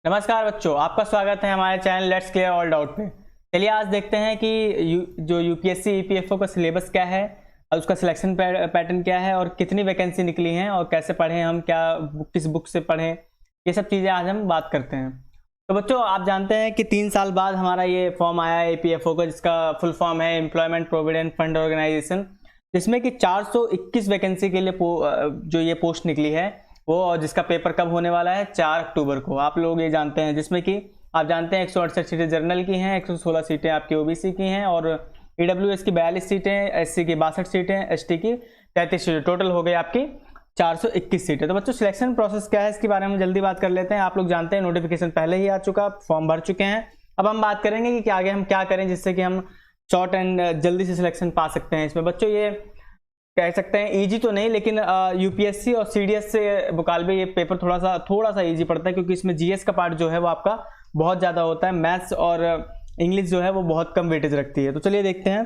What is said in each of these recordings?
नमस्कार बच्चों, आपका स्वागत है हमारे channel let's clear all doubt पे। चलिए आज देखते हैं कि जो यूपीएससी ईपीएफओ का सिलेबस क्या है और उसका सिलेक्शन पैटर्न क्या है और कितनी वैकेंसी निकली हैं और कैसे पढ़ें हम, किस बुक से पढ़ें, ये सब चीज़ें आज हम बात करते हैं। तो बच्चों आप जानते हैं कि 3 साल बाद हमारा ये फॉर्म आया है ईपीएफओ का, जिसका फुल फॉर्म है एम्प्लॉयमेंट प्रोविडेंट फंड ऑर्गेनाइजेशन, जिसमें कि 421 वैकेंसी के लिए जो ये पोस्ट निकली है वो, और जिसका पेपर कब होने वाला है 4 अक्टूबर को। आप लोग ये जानते हैं, जिसमें कि आप जानते हैं 168 सीटें जनरल की हैं, 116 सीटें आपकी ओबीसी की हैं और ईडब्ल्यूएस की 42 सीटें, एससी की 62 सीटें, एसटी की 33 सीटें, टोटल हो गई आपकी 421 सीटें। तो बच्चों सिलेक्शन प्रोसेस क्या है इसके बारे में जल्दी बात कर लेते हैं। आप लोग जानते हैं नोटिफिकेशन पहले ही आ चुका, फॉर्म भर चुके हैं। अब हम बात करेंगे कि आगे हम क्या करें जिससे कि हम शॉर्ट एंड जल्दी से सिलेक्शन पा सकते हैं इसमें। बच्चों ये कह सकते हैं इजी तो नहीं, लेकिन यूपीएससी और सीडीएस से मुकाबले ये पेपर थोड़ा सा इजी पड़ता है, क्योंकि इसमें जीएस का पार्ट जो है वो आपका बहुत ज़्यादा होता है। मैथ्स और इंग्लिश जो है वो बहुत कम वेटेज रखती है। तो चलिए देखते हैं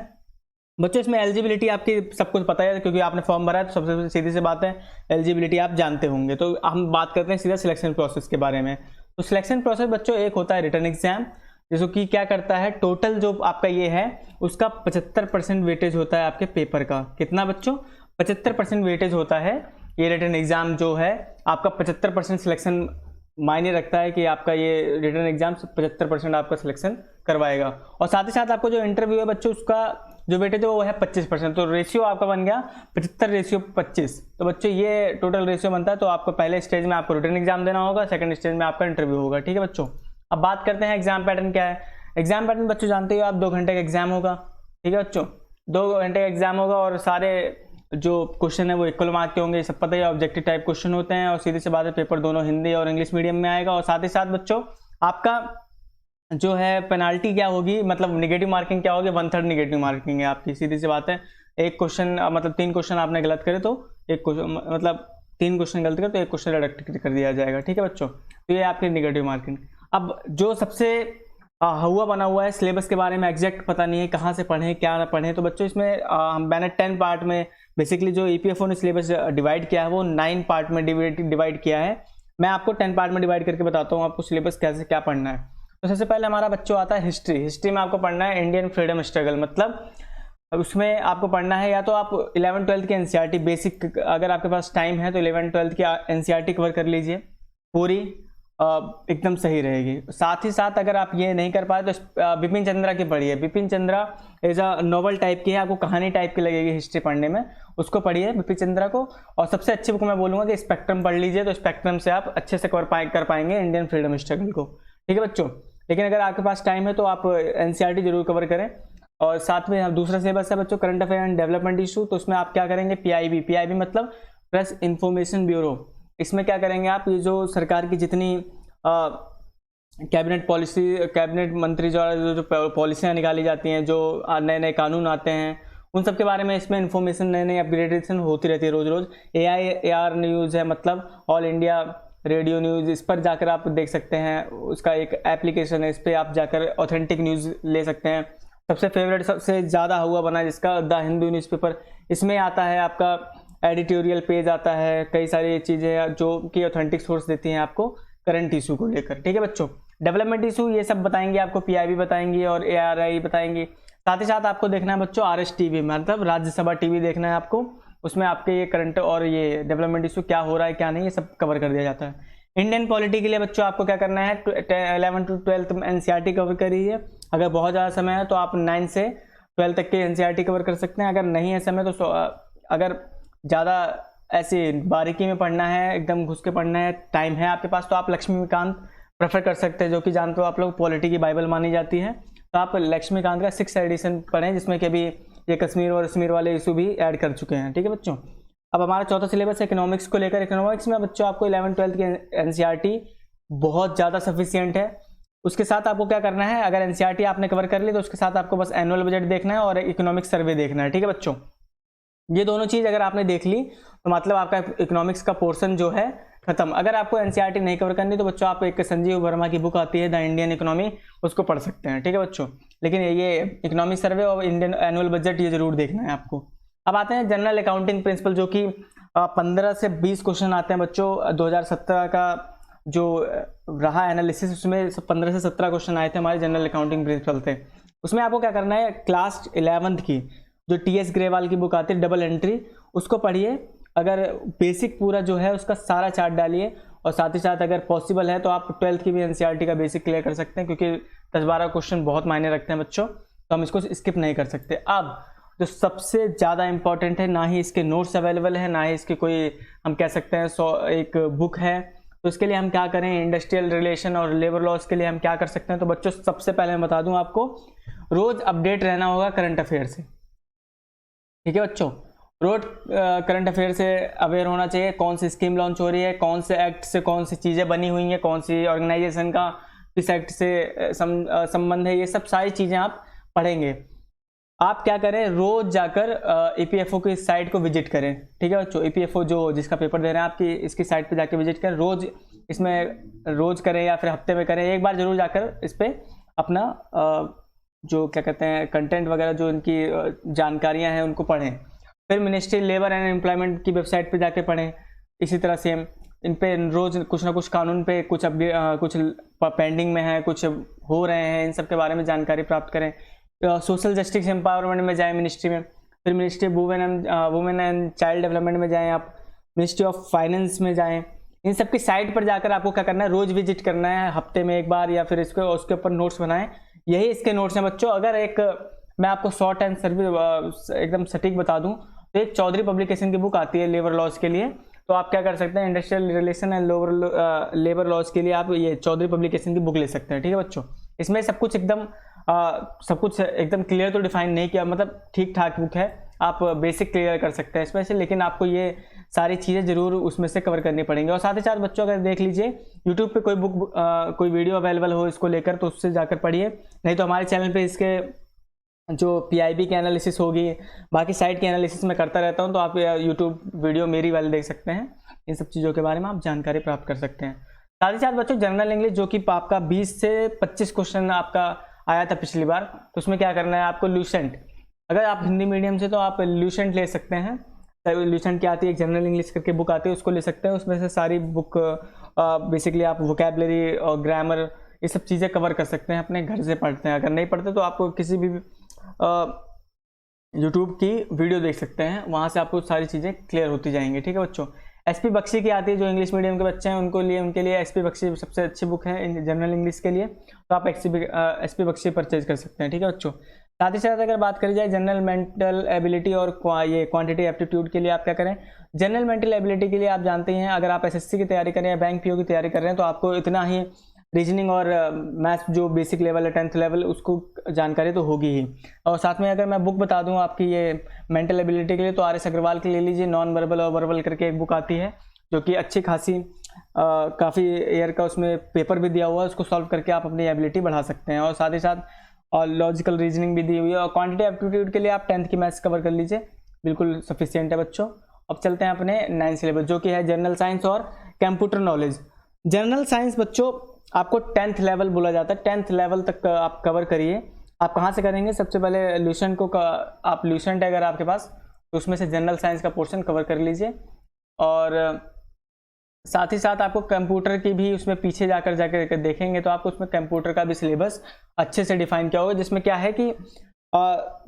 बच्चों, इसमें एलिजिबिलिटी आपकी सब कुछ पता है क्योंकि आपने फॉर्म भरा है, तो सबसे सीधी सी बात है एलिजिबिलिटी आप जानते होंगे। तो हम बात करते हैं सीधा सिलेक्शन प्रोसेस के बारे में। तो सिलेक्शन प्रोसेस बच्चों एक होता है रिटन एग्जाम, जिसको कि क्या करता है, टोटल जो आपका ये है उसका 75% वेटेज होता है आपके पेपर का। कितना बच्चों? 75% वेटेज होता है ये रिटन एग्जाम जो है आपका। 75% सिलेक्शन मायने रखता है कि आपका ये रिटन एग्जाम 75% आपका सिलेक्शन करवाएगा। और साथ ही साथ आपको जो इंटरव्यू है बच्चों, उसका जो वेटेज है वो है 25%। तो रेशियो आपका बन गया 75:25। तो बच्चों ये टोटल रेशियो बनता है। तो आपको पहले स्टेज में आपको रिटन एग्जाम देना होगा, सेकंड स्टेज में आपका इंटरव्यू होगा। ठीक है बच्चों, अब बात करते हैं एग्जाम पैटर्न क्या है। एग्जाम पैटर्न बच्चों जानते हो आप, 2 घंटे का एग्जाम होगा। ठीक है बच्चों, 2 घंटे का एग्जाम होगा और सारे जो क्वेश्चन है वो इक्वल मार्क के होंगे। सब पता है, ऑब्जेक्टिव टाइप क्वेश्चन होते हैं और सीधी सी बात है पेपर दोनों हिंदी और इंग्लिश मीडियम में आएगा। और साथ ही साथ बच्चों आपका जो है पेनाल्टी क्या होगी, मतलब निगेटिव मार्किंग क्या होगी, 1/3 निगेटिव मार्किंग है आपकी। सीधी सी बात है, एक क्वेश्चन मतलब 3 क्वेश्चन आपने गलत करे तो एक क्वेश्चन, मतलब 3 क्वेश्चन गलत करे तो एक क्वेश्चन डिडक्ट कर दिया जाएगा। ठीक है बच्चों, तो ये आपकी निगेटिव मार्किंग। अब जो सबसे हुआ बना हुआ है सिलेबस के बारे में एग्जैक्ट पता नहीं है कहाँ से पढ़ें क्या ना पढ़ें। तो बच्चों इसमें मैंने 10 पार्ट में बेसिकली जो ईपीएफओ ने सिलेबस डिवाइड किया है वो 9 पार्ट में डिवाइड किया है। मैं आपको 10 पार्ट में डिवाइड करके बताता हूँ आपको सिलेबस कैसे क्या पढ़ना है। तो सबसे पहले हमारा बच्चों आता है हिस्ट्री। हिस्ट्री में आपको पढ़ना है इंडियन फ्रीडम स्ट्रगल, मतलब उसमें आपको पढ़ना है या तो आप 11-12 की एनसीईआरटी बेसिक, अगर आपके पास टाइम है तो 11-12 की एनसीईआरटी कवर कर लीजिए पूरी, एकदम सही रहेगी। साथ ही साथ अगर आप ये नहीं कर पाए तो बिपिन चंद्रा की पढ़िए। Bipin Chandra as a novel type की है, आपको कहानी टाइप की लगेगी हिस्ट्री पढ़ने में, उसको पढ़िए बिपिन चंद्रा को। और सबसे अच्छी बुक मैं बोलूँगा कि स्पेक्ट्रम पढ़ लीजिए, तो स्पेक्ट्रम से आप अच्छे से कर पाएंगे इंडियन फ्रीडम स्ट्रगल को। ठीक है बच्चों, लेकिन अगर आपके पास टाइम है तो आप एनसीईआरटी जरूर कवर करें। और साथ में दूसरा सिलेबस है बच्चों current affair and development issue. तो उसमें आप क्या करेंगे, पीआईबी मतलब प्रेस इंफॉर्मेशन ब्यूरो। इसमें क्या करेंगे आप, ये जो सरकार की जितनी कैबिनेट पॉलिसी, कैबिनेट मंत्री जो पॉलिसियाँ निकाली जाती हैं, जो नए नए कानून आते हैं, उन सब के बारे में इसमें इन्फॉर्मेशन नई नई अपग्रेडेशन होती रहती है रोज रोज। AIAR न्यूज़ है, मतलब ऑल इंडिया रेडियो न्यूज़, इस पर जाकर आप देख सकते हैं। उसका एक एप्लीकेशन है, इस पर आप जाकर ऑथेंटिक न्यूज़ ले सकते हैं। सबसे फेवरेट, सबसे ज़्यादा हुआ बना जिसका द हिंदू न्यूज़पेपर, इसमें आता है आपका एडिटोरियल पेज आता है, कई सारी चीज़ें जो कि ऑथेंटिक सोर्स देती हैं आपको करंट इशू को लेकर। ठीक है बच्चों, डेवलपमेंट इशू ये सब बताएंगे आपको, पीआईबी बताएंगी और ARI बताएंगी। साथ ही साथ आपको देखना है बच्चों RSTV, मतलब राज्यसभा टीवी देखना है आपको। उसमें आपके ये करंट और ये डेवलपमेंट इशू क्या हो रहा है क्या नहीं, ये सब कवर कर दिया जाता है। इंडियन पॉलिटी के लिए बच्चों आपको क्या करना है, 11 to 12 एनसीईआरटी कवर करिए। अगर बहुत ज़्यादा समय है तो आप 9 से 12 तक के एनसीईआरटी कवर कर सकते हैं। अगर नहीं है समय तो अगर ज़्यादा ऐसे बारीकी में पढ़ना है, एकदम घुस के पढ़ना है, टाइम है आपके पास, तो आप लक्ष्मीकांत प्रेफर कर सकते हैं, जो कि जानते हो आप लोग पॉलिटी की बाइबल मानी जाती है। तो आप लक्ष्मीकांत का 6th एडिशन पढ़ें, जिसमें कि अभी ये कश्मीर और कश्मीर वाले इशू भी ऐड कर चुके हैं। ठीक है बच्चों, अब हमारा चौथा सिलेबस है इकोनॉमिक्स को लेकर। इकोनॉमिक्स में बच्चों आपको 11-12 की एनसीईआरटी बहुत ज़्यादा सफिशियंट है। उसके साथ आपको क्या करना है, अगर एनसीईआरटी आपने कवर कर ली तो उसके साथ आपको बस एनुअल बजट देखना है और इकोनॉमिक सर्वे देखना है। ठीक है बच्चों, ये दोनों चीज़ अगर आपने देख ली तो मतलब आपका इकोनॉमिक्स का पोर्शन जो है खत्म। अगर आपको एनसीईआरटी नहीं कवर करनी तो बच्चों आप एक संजीव वर्मा की बुक आती है द इंडियन इकोनॉमी, उसको पढ़ सकते हैं। ठीक है बच्चों, लेकिन ये इकोनॉमिक सर्वे और इंडियन एनुअल बजट ये जरूर देखना है आपको। अब आते हैं जनरल अकाउंटिंग प्रिंसिपल, जो कि 15 से 20 क्वेश्चन आते हैं बच्चों। 2017 का जो रहा एनालिसिस, उसमें 15 से 17 क्वेश्चन आए थे हमारे जनरल अकाउंटिंग प्रिंसिपल थे। उसमें आपको क्या करना है, क्लास 11th की जो TS ग्रेवाल की बुक आती है डबल एंट्री, उसको पढ़िए। अगर बेसिक पूरा जो है उसका सारा चार्ट डालिए, और साथ ही साथ अगर पॉसिबल है तो आप 12th की भी NCERT का बेसिक क्लियर कर सकते हैं, क्योंकि 10-12 क्वेश्चन बहुत मायने रखते हैं बच्चों, तो हम इसको स्किप नहीं कर सकते। अब जो सबसे ज़्यादा इंपॉर्टेंट है, ना ही इसके नोट्स अवेलेबल है, ना ही इसके कोई हम कह सकते हैं एक बुक है, तो इसके लिए हम क्या करें, इंडस्ट्रियल रिलेशन और लेबर लॉज के लिए हम क्या कर सकते हैं। तो बच्चों सबसे पहले मैं बता दूं आपको, रोज अपडेट रहना होगा करंट अफेयर से, ठीक है बच्चों। रोज करंट अफेयर से अवेयर होना चाहिए, कौन सी स्कीम लॉन्च हो रही है, कौन से एक्ट से कौन सी चीज़ें बनी हुई हैं, कौन सी ऑर्गेनाइजेशन का किस एक्ट से संबंध है, ये सब सारी चीज़ें आप पढ़ेंगे। आप क्या करें, रोज जाकर EPFO की साइट को विजिट करें, ठीक है बच्चों। EPFO जो जिसका पेपर दे रहे हैं आपकी, इसकी साइट पे जाकर विजिट करें, रोज इसमें रोज करें या फिर हफ्ते में करें, एक बार जरूर जाकर इस पर अपना जो क्या कहते हैं कंटेंट वगैरह जो इनकी जानकारियां हैं उनको पढ़ें। फिर मिनिस्ट्री लेबर एंड एम्प्लॉयमेंट की वेबसाइट पे जाके पढ़ें। इसी तरह से इन पे रोज कुछ ना कुछ कानून पे कुछ कुछ पेंडिंग में है, कुछ हो रहे हैं, इन सब के बारे में जानकारी प्राप्त करें। सोशल जस्टिस एम्पावरमेंट में जाएं मिनिस्ट्री में, फिर ministry women and child development में जाएं, आप मिनिस्ट्री ऑफ फाइनेंस में जाएं। इन सब की साइट पर जाकर आपको क्या करना है, रोज विजिट करना है, हफ्ते में एक बार, या फिर इसको उसके ऊपर नोट्स बनाएं। यही इसके नोट्स हैं बच्चों। अगर एक मैं आपको शॉर्ट एंड सर्विस एकदम सटीक बता दूं तो एक चौधरी पब्लिकेशन की बुक आती है लेबर लॉज के लिए, तो आप क्या कर सकते हैं, industrial relation and labour laws के लिए आप ये चौधरी पब्लिकेशन की बुक ले सकते हैं, ठीक है बच्चों। इसमें सब कुछ एकदम क्लियर तो डिफाइन नहीं किया, मतलब ठीक ठाक बुक है, आप बेसिक क्लियर कर सकते हैं इसमें से, लेकिन आपको ये सारी चीज़ें जरूर उसमें से कवर करनी पड़ेंगी। और साथ ही साथ बच्चों अगर देख लीजिए यूट्यूब पे कोई वीडियो अवेलेबल हो इसको लेकर, तो उससे जाकर पढ़िए, नहीं तो हमारे चैनल पे इसके जो PIB की एनालिसिस होगी, बाकी साइट की एनालिसिस मैं करता रहता हूँ, तो आप यूट्यूब वीडियो मेरी वाली देख सकते हैं, इन सब चीज़ों के बारे में आप जानकारी प्राप्त कर सकते हैं। साथ ही साथ बच्चों जनरल इंग्लिश जो कि आपका 20 से 25 क्वेश्चन आपका आया था पिछली बार, तो उसमें क्या करना है आपको, ल्यूसेंट, अगर आप हिंदी मीडियम से तो आप ल्यूसेंट ले सकते हैं। ल्यूसेंट की आती है एक जनरल इंग्लिश करके बुक आती है, उसको ले सकते हैं। उसमें से सारी बुक बेसिकली आप वोकैबलरी और ग्रामर ये सब चीज़ें कवर कर सकते हैं, अपने घर से पढ़ते हैं। अगर नहीं पढ़ते तो आपको किसी भी यूट्यूब की वीडियो देख सकते हैं, वहाँ से आपको सारी चीज़ें क्लियर होती जाएंगी, ठीक है बच्चों। SP बख्शी की आती है, जो इंग्लिश मीडियम के बच्चे हैं उनके लिए SP बख्शी सबसे अच्छी बुक है जनरल इंग्लिश के लिए, तो आप SP बख्शी परचेज कर सकते हैं, ठीक है बच्चों। साथ ही साथ अगर बात करी जाए जनरल मेंटल एबिलिटी और ये क्वांटिटी एप्टीट्यूड के लिए आप क्या करें, जनरल मेंटल एबिलिटी के लिए आप जानते हैं, अगर आप SSC की तैयारी कर रहे हैं या बैंक PO की तैयारी कर रहे हैं, तो आपको इतना ही रीजनिंग और मैथ्स जो बेसिक लेवल है 10th लेवल, उसको जानकारी तो होगी ही। और साथ में अगर मैं बुक बता दूं आपकी ये मेंटल एबिलिटी के लिए, तो RS अग्रवाल की ले लीजिए, नॉन वर्बल और वर्बल करके एक बुक आती है, जो कि अच्छी खासी काफ़ी ईयर का उसमें पेपर भी दिया हुआ है, उसको सॉल्व करके आप अपनी एबिलिटी बढ़ा सकते हैं। और साथ ही साथ और लॉजिकल रीजनिंग भी दी हुई है। और क्वांटिटी एप्टीट्यूड के लिए आप 10th की मैथ्स कवर कर लीजिए, बिल्कुल सफिशियंट है बच्चों। अब चलते हैं अपने 9th सिलेबस, जो कि है जनरल साइंस और कंप्यूटर नॉलेज। जनरल साइंस बच्चों आपको 10th लेवल बोला जाता है, 10th लेवल तक आप कवर करिए। आप कहाँ से करेंगे, सबसे पहले ल्यूसेंट को आप ल्यूसेंट है अगर आपके पास, तो उसमें से जनरल साइंस का पोर्शन कवर कर लीजिए। और साथ ही साथ आपको कंप्यूटर की भी उसमें पीछे जाकर देखेंगे तो आपको उसमें कंप्यूटर का भी सिलेबस अच्छे से डिफाइन किया होगा, जिसमें क्या है कि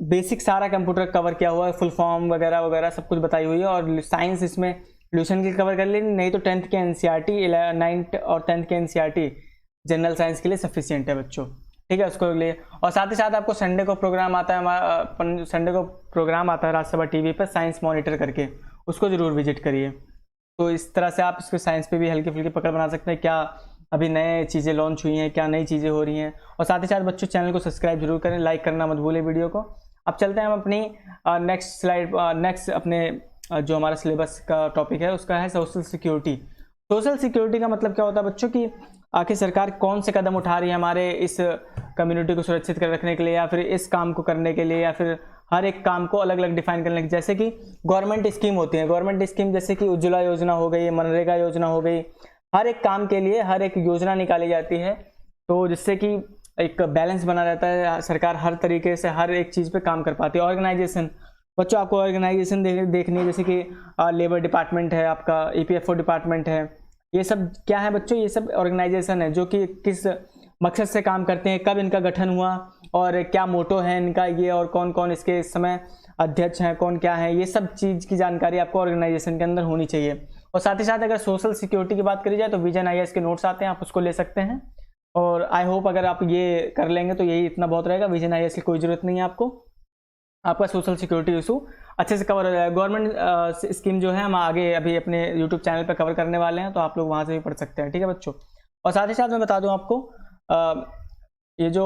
बेसिक सारा कंप्यूटर कवर किया हुआ है, फुल फॉर्म वगैरह वगैरह सब कुछ बताई हुई है। और साइंस इसमें ल्यूसेंट की कवर कर लेनी, नहीं तो 10th के NCERT 9th और 10th के NCERT जनरल साइंस के लिए सफिशियंट है बच्चों, ठीक है, उसको लिए। और साथ ही साथ आपको संडे को प्रोग्राम आता है, हमारा संडे को प्रोग्राम आता है राज्यसभा TV पर साइंस मॉनिटर करके, उसको जरूर विजिट करिए। तो इस तरह से आप इसको साइंस पे भी हल्की फुल्की पकड़ बना सकते हैं, क्या अभी नए चीज़ें लॉन्च हुई हैं, क्या नई चीज़ें हो रही हैं। और साथ ही साथ बच्चों चैनल को सब्सक्राइब जरूर करें, लाइक करना मत भूलें वीडियो को। अब चलते हैं हम अपनी नेक्स्ट स्लाइड, नेक्स्ट अपने जो हमारा सिलेबस का टॉपिक है उसका है सोशल सिक्योरिटी। सोशल सिक्योरिटी का मतलब क्या होता है बच्चों की आखिर सरकार कौन से कदम उठा रही है हमारे इस कम्युनिटी को सुरक्षित कर रखने के लिए, या फिर इस काम को करने के लिए, या फिर हर एक काम को अलग अलग डिफाइन करने के। जैसे कि गवर्नमेंट स्कीम होती है, गवर्नमेंट स्कीम जैसे कि उज्ज्वला योजना हो गई, मनरेगा योजना हो गई, हर एक काम के लिए हर एक योजना निकाली जाती है, तो जिससे कि एक बैलेंस बना रहता है, सरकार हर तरीके से हर एक चीज़ पे काम कर पाती है। ऑर्गेनाइजेशन बच्चों आपको ऑर्गेनाइजेशन देखनी है, जैसे कि लेबर डिपार्टमेंट है, आपका EPFO डिपार्टमेंट है, ये सब क्या है बच्चों, ये सब ऑर्गेनाइजेशन है जो कि किस मकसद से काम करते हैं, कब इनका गठन हुआ और क्या मोटो है इनका ये, और कौन कौन इसके इस समय अध्यक्ष हैं, कौन क्या है, ये सब चीज़ की जानकारी आपको ऑर्गेनाइजेशन के अंदर होनी चाहिए। और साथ ही साथ अगर सोशल सिक्योरिटी की बात करी जाए तो विजन IAS के नोट्स आते हैं, आप उसको ले सकते हैं। और आई होप अगर आप ये कर लेंगे तो यही इतना बहुत रहेगा, विजन IAS की कोई ज़रूरत नहीं है आपको, आपका सोशल सिक्योरिटी इशू अच्छे से कवर हो जाएगा। गवर्नमेंट स्कीम जो है हम आगे अभी अपने यूट्यूब चैनल पर कवर करने वाले हैं, तो आप लोग वहाँ से भी पढ़ सकते हैं, ठीक है बच्चों। और साथ ही साथ मैं बता दूँ आपको, ये जो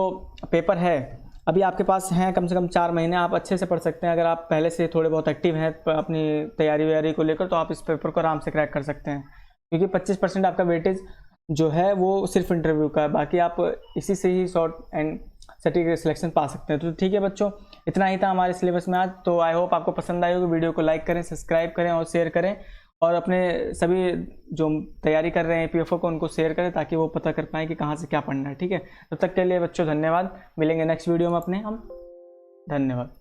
पेपर है अभी आपके पास हैं कम से कम 4 महीने, आप अच्छे से पढ़ सकते हैं। अगर आप पहले से थोड़े बहुत एक्टिव हैं अपनी तैयारी वैयारी को लेकर, तो आप इस पेपर को आराम से क्रैक कर सकते हैं, क्योंकि 25% आपका वेटेज जो है वो सिर्फ इंटरव्यू का है, बाकी आप इसी से ही शॉर्ट एंड सटीक सिलेक्शन पा सकते हैं। तो ठीक है बच्चों, इतना ही था हमारे सिलेबस में आज। तो आई होप आपको पसंद आई होगी। वीडियो को लाइक करें, सब्सक्राइब करें और शेयर करें, और अपने सभी जो तैयारी कर रहे हैं PFO को उनको शेयर करें, ताकि वो पता कर पाएँ कि कहाँ से क्या पढ़ना है, ठीक है। तब तक के लिए बच्चों धन्यवाद, मिलेंगे नेक्स्ट वीडियो में अपने हम, धन्यवाद।